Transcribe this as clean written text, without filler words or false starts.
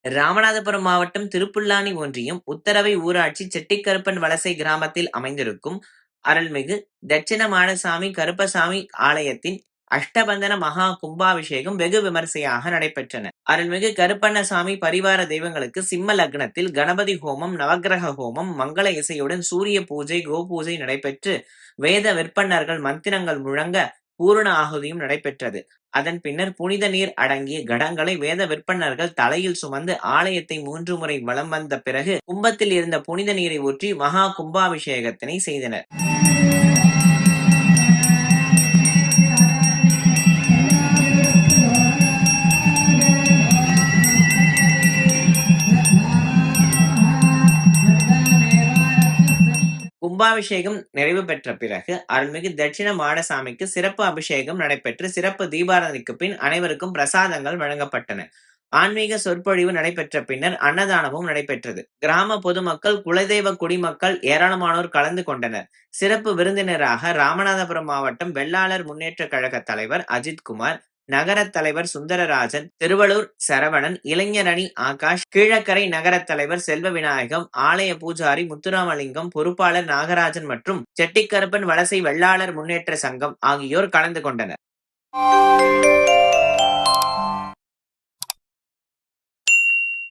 ராமநாதபுரம் மாவட்டம் திருப்புல்லானி ஒன்றியம் உத்தரவை ஊராட்சி செட்டிக்கருப்பன் வலசை கிராமத்தில் அமைந்திருக்கும் அருள்மிகு தட்சிண மாடசாமி கருப்பசாமி ஆலயத்தின் அஷ்டபந்தன மகா கும்பாபிஷேகம் வெகு விமர்சையாக நடைபெற்றன. அருள்மிகு கருப்பண்ணசாமி பரிவார தெய்வங்களுக்கு சிம்ம லக்னத்தில் கணபதி ஹோமம், நவக்கிரக ஹோமம், மங்கள இசையுடன் சூரிய பூஜை, கோபூஜை நடைபெற்று வேத விற்பன்னர்கள் மந்திரங்கள் முழங்க பூரண ஆகுதியும் நடைபெற்றது. அதன் பின்னர் புனித நீர் அடங்கிய கடங்களை வேத விற்பன்னர்கள் தலையில் சுமந்து ஆலயத்தை 3 முறை வலம் வந்த பிறகு கும்பத்தில் இருந்த புனித நீரை ஊற்றி மகா கும்பாபிஷேகத்தினை செய்தனர். கும்பாபிஷேகம் நிறைவு பெற்ற பிறகு அருள்மிகு தட்சிண மாடசாமிக்கு சிறப்பு அபிஷேகம் நடைபெற்று சிறப்பு தீபாராதனைக்கு பின் அனைவருக்கும் பிரசாதங்கள் வழங்கப்பட்டன. ஆன்மீக சொற்பொழிவு நடைபெற்ற பின்னர் அன்னதானமும் நடைபெற்றது. கிராம பொதுமக்கள், குலதெய்வ குடிமக்கள் ஏராளமானோர் கலந்து கொண்டனர். சிறப்பு விருந்தினராக ராமநாதபுரம் மாவட்டம் வெள்ளாளர் முன்னேற்ற கழக தலைவர் அஜித்குமார், நகர தலைவர் சுந்தரராஜன், திருவள்ளூர் சரவணன், இளைஞரணி ஆகாஷ், கீழக்கரை நகர தலைவர் செல்வ விநாயகம், ஆலய பூஜாரி முத்துராமலிங்கம், பொறுப்பாளர் நாகராஜன் மற்றும் செட்டிக்கருப்பன் வலசை வெள்ளாளர் முன்னேற்ற சங்கம் ஆகியோர் கலந்து கொண்டனர்.